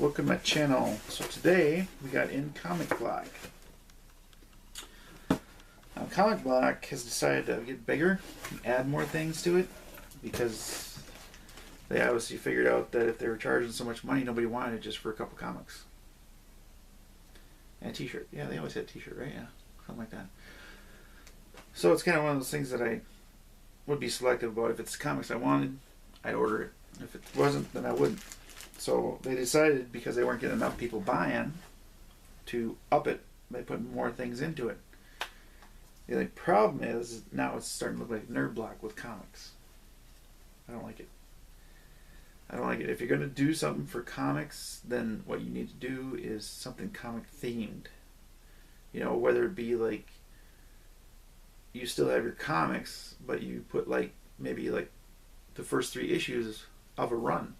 Welcome to my channel. So today we got in Comic Block. Now Comic Block has decided to get bigger and add more things to it because they obviously figured out that if they were charging so much money, nobody wanted it just for a couple comics. And a t-shirt. Yeah, they always had a t-shirt, right? Yeah, something like that. So it's kind of one of those things that I would be selective about. If it's comics I wanted, I'd order it. If it wasn't, then I wouldn't. So they decided, because they weren't getting enough people buying, to up it by putting more things into it. The only problem is now it's starting to look like Nerd Block with comics. I don't like it. I don't like it. If you're going to do something for comics, then what you need to do is something comic themed. You know, whether it be like you still have your comics, but you put like maybe like the first 3 issues of a run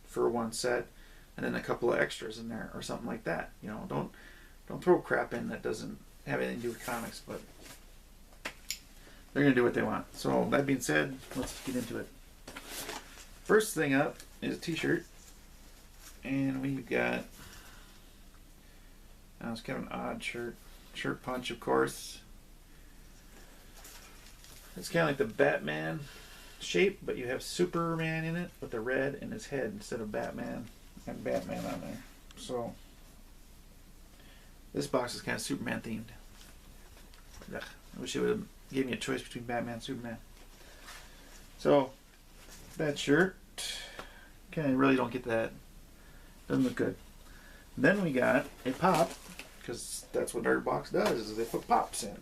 for one set, and then a couple of extras in there or something like that. You know, don't throw crap in that doesn't have anything to do with comics, but they're gonna do what they want. So that being said, let's get into it. First thing up is a t-shirt, and we've got, it's kind of an odd shirt punch, of course. It's kind of like the Batman shape, but you have Superman in it with the red in his head instead of Batman and Batman on there. So this box is kind of Superman themed. Ugh, I wish it would have given me a choice between Batman and Superman. So that shirt, kind of really don't get that. Doesn't look good. Then we got a pop, because that's what Nerd Box does, is they put pops in.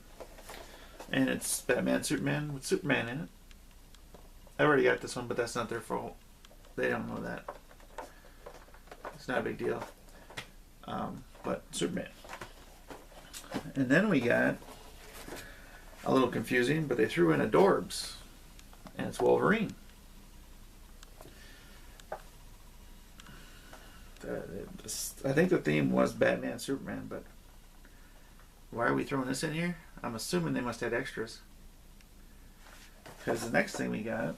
And it's Batman, Superman with Superman in it. I already got this one, but that's not their fault. They don't know that. It's not a big deal. But Superman. And then we got a little confusing, but they threw in Adorbs, and it's Wolverine. I think the theme was Batman, Superman, but why are we throwing this in here? I'm assuming they must have extras. Because the next thing we got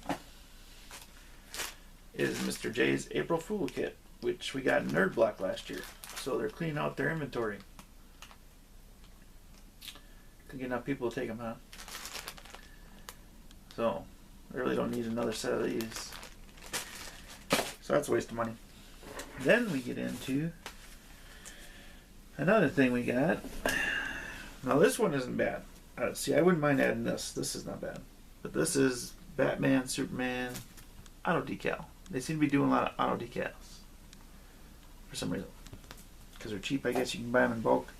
is Mr. J's April Fool kit, which we got in Nerd Block last year. So they're cleaning out their inventory. Couldn't get enough people to take them, huh? So they really don't need another set of these. So that's a waste of money. Then we get into another thing we got. Now this one isn't bad. See, I wouldn't mind adding this. This is not bad. But this is Batman, Superman, auto decal. They seem to be doing a lot of auto decals for some reason. Because they're cheap, I guess you can buy them in bulk.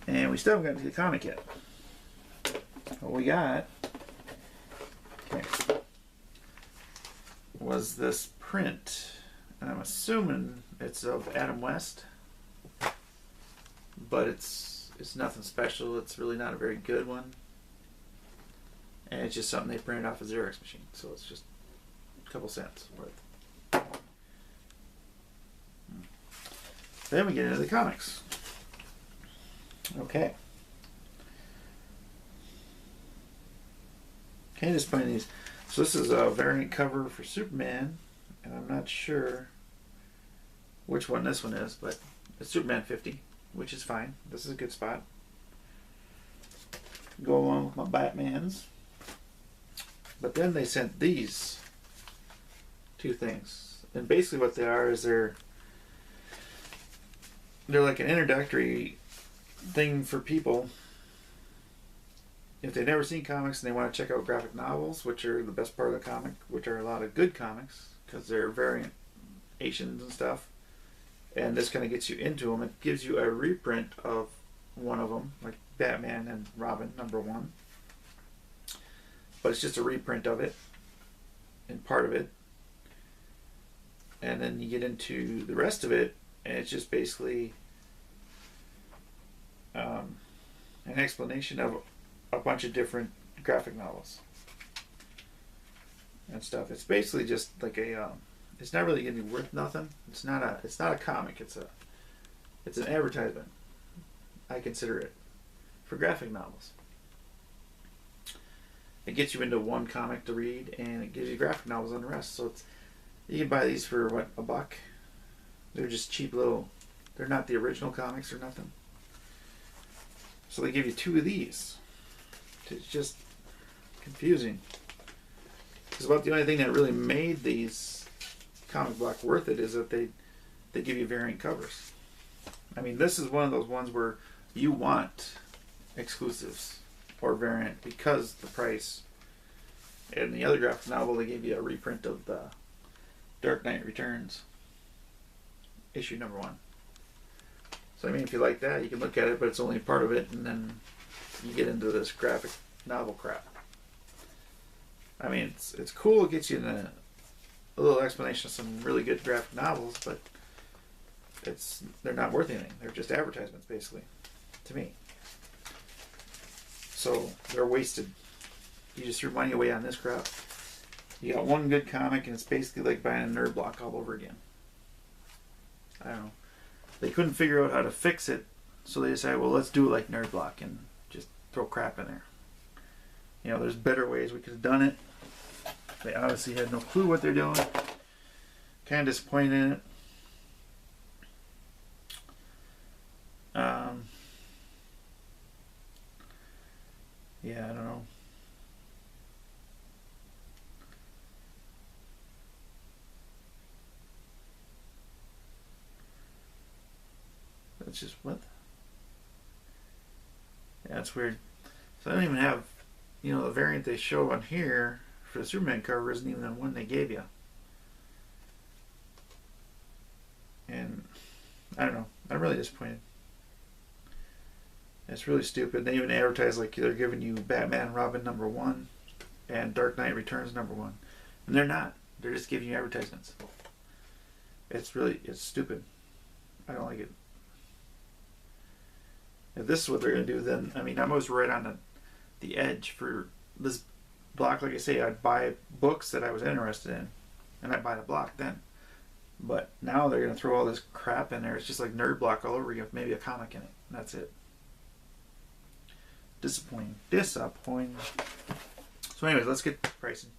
And we still haven't gotten to the comic yet. What we got, okay, was this print. And I'm assuming it's of Adam West. But it's nothing special. It's really not a very good one. And it's just something they printed off a Xerox machine. So it's just a couple cents worth. Then we get into the comics. Okay. Okay, just find these. So this is a variant cover for Superman. And I'm not sure which one this one is, but it's Superman 50, which is fine. This is a good spot. Go along with my Batmans. But then they sent these 2 things. And basically what they are is they're like an introductory thing for people if they've never seen comics and they want to check out graphic novels, which are the best part of the comic, which are a lot of good comics because they're variations and stuff. And this kind of gets you into them. It gives you a reprint of one of them, like Batman and Robin #1. But it's just a reprint of it, and part of it. And then you get into the rest of it, and it's just basically an explanation of a bunch of different graphic novels and stuff. It's basically just like a, it's not really going to be worth nothing. It's not a comic. It's an advertisement. I consider it for graphic novels. It gets you into one comic to read, and it gives you graphic novels on the rest. So you can buy these for what, $1, They're just cheap little. They're not the original comics or nothing. So they give you 2 of these. It's just confusing. Because about the only thing that really made these comic block worth it is that they give you variant covers. I mean, this is one of those ones where you want exclusives or variant because the price. In the other graphic novel, they gave you a reprint of the Dark Knight Returns, issue number 1. So, I mean, if you like that, you can look at it, but it's only part of it, and then you get into this graphic novel crap. I mean, it's cool. It gets you in a little explanation of some really good graphic novels, but they're not worth anything. They're just advertisements, basically, to me. So they're wasted. You just threw money away on this crap. You got one good comic, and it's basically like buying a nerd block all over again. I don't know. They couldn't figure out how to fix it, so they decided, well, let's do it like nerd block and just throw crap in there. You know, there's better ways we could have done it. They obviously had no clue what they're doing. Kind of disappointed in it. Yeah, I don't know. That's just what? Yeah, it's weird. So I don't even have, you know, the variant they show on here for the Superman cover isn't even the one they gave you. And I don't know. I'm really disappointed. It's really stupid. They even advertise like they're giving you Batman and Robin number 1 and Dark Knight Returns number 1. And they're not. They're just giving you advertisements. It's stupid. I don't like it. If this is what they're going to do, then, I mean, I'm always right on the edge for this block. Like I say, I'd buy books that I was interested in, and I'd buy the block then. But now they're going to throw all this crap in there. It's just like nerd block all over again with maybe a comic in it. And that's it. Disappointing. Disappointing. So anyways, let's get pricing.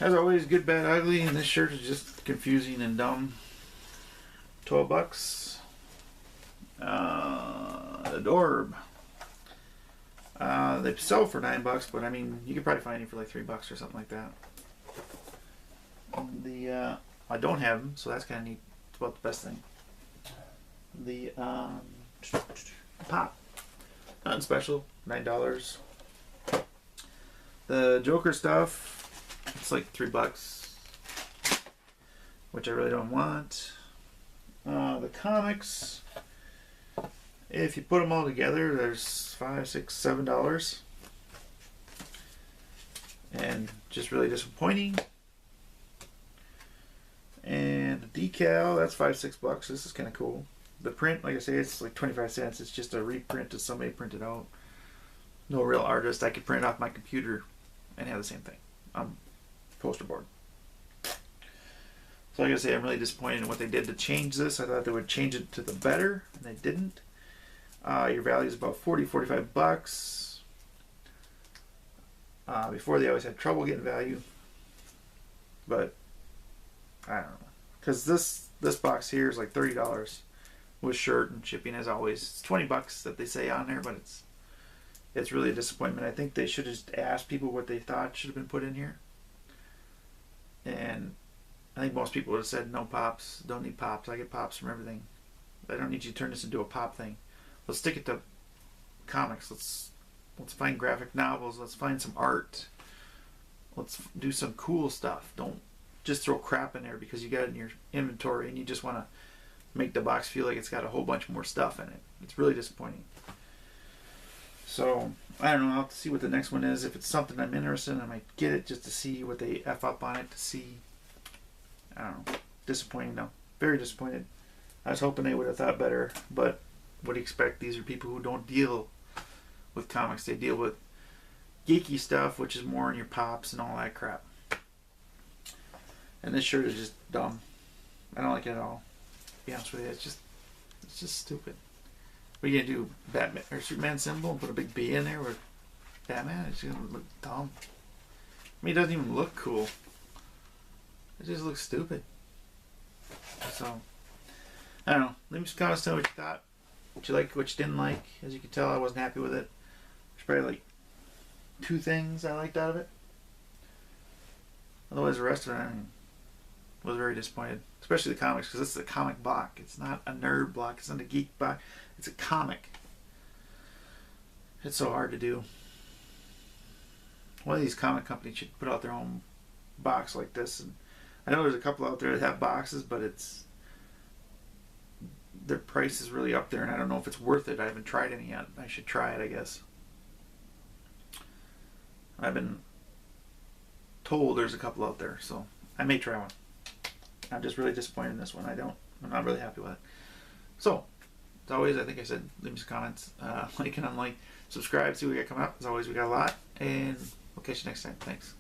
As always, good, bad, ugly, and this shirt is just confusing and dumb. $12. Adorb. They sell for $9, but I mean, you could probably find it for like $3 or something like that. I don't have them, so that's kind of neat. It's about the best thing. The pop, nothing special, $9. The Joker stuff, it's like $3, which I really don't want. The comics, if you put them all together, there's $5, $6, $7, and just really disappointing. And the decal, that's $5, $6. This is kind of cool. The print, like I say, it's like 25 cents. It's just a reprint that somebody printed out. No real artist. I could print it off my computer and have the same thing on poster board. So like I say, I'm really disappointed in what they did to change this. I thought they would change it to the better, and they didn't. Your value is about $40, $45. Before they always had trouble getting value, but I don't know, because this box here is like $30 with shirt and shipping as always. It's $20 that they say on there, but it's really a disappointment. I think they should have just asked people what they thought should have been put in here, and I think most people would have said no pops, don't need pops. I get pops from everything. I don't need you to turn this into a pop thing. Let's stick it to comics. Let's find graphic novels. Let's find some art. Let's do some cool stuff. Don't just throw crap in there because you got it in your inventory and you just want to make the box feel like it's got a whole bunch more stuff in it. It's really disappointing. So I don't know. I'll have to see what the next one is. If it's something I'm interested in, I might get it just to see what they F up on it, to see. I don't know. Disappointing though. Very disappointed. I was hoping they would have thought better, but what do you expect? These are people who don't deal with comics. They deal with geeky stuff, which is more in your pops and all that crap. And this shirt is just dumb. I don't like it at all. To be honest with you, it's just stupid. What are you gonna do? Batman or Superman symbol and put a big B in there with Batman? It's gonna look dumb. I mean, it doesn't even look cool. It just looks stupid. So, I don't know. Leave me some comments, tell me what you thought. What you liked, what you didn't like. As you can tell, I wasn't happy with it. There's probably like 2 things I liked out of it. Otherwise, the rest of it, I was very disappointed. Especially the comics, because this is a comic block. It's not a nerd block. It's not a geek block. It's a comic. It's so hard to do. One of these comic companies should put out their own box like this. And I know there's a couple out there that have boxes, but their price is really up there, and I don't know if it's worth it. I haven't tried any yet. I should try it, I guess. I've been told there's a couple out there, so I may try one. I'm just really disappointed in this one. I'm not really happy with it. So, as always, I think I said leave me some comments, like and unlike, subscribe, see what we got coming up. As always, we got a lot, and we'll catch you next time. Thanks.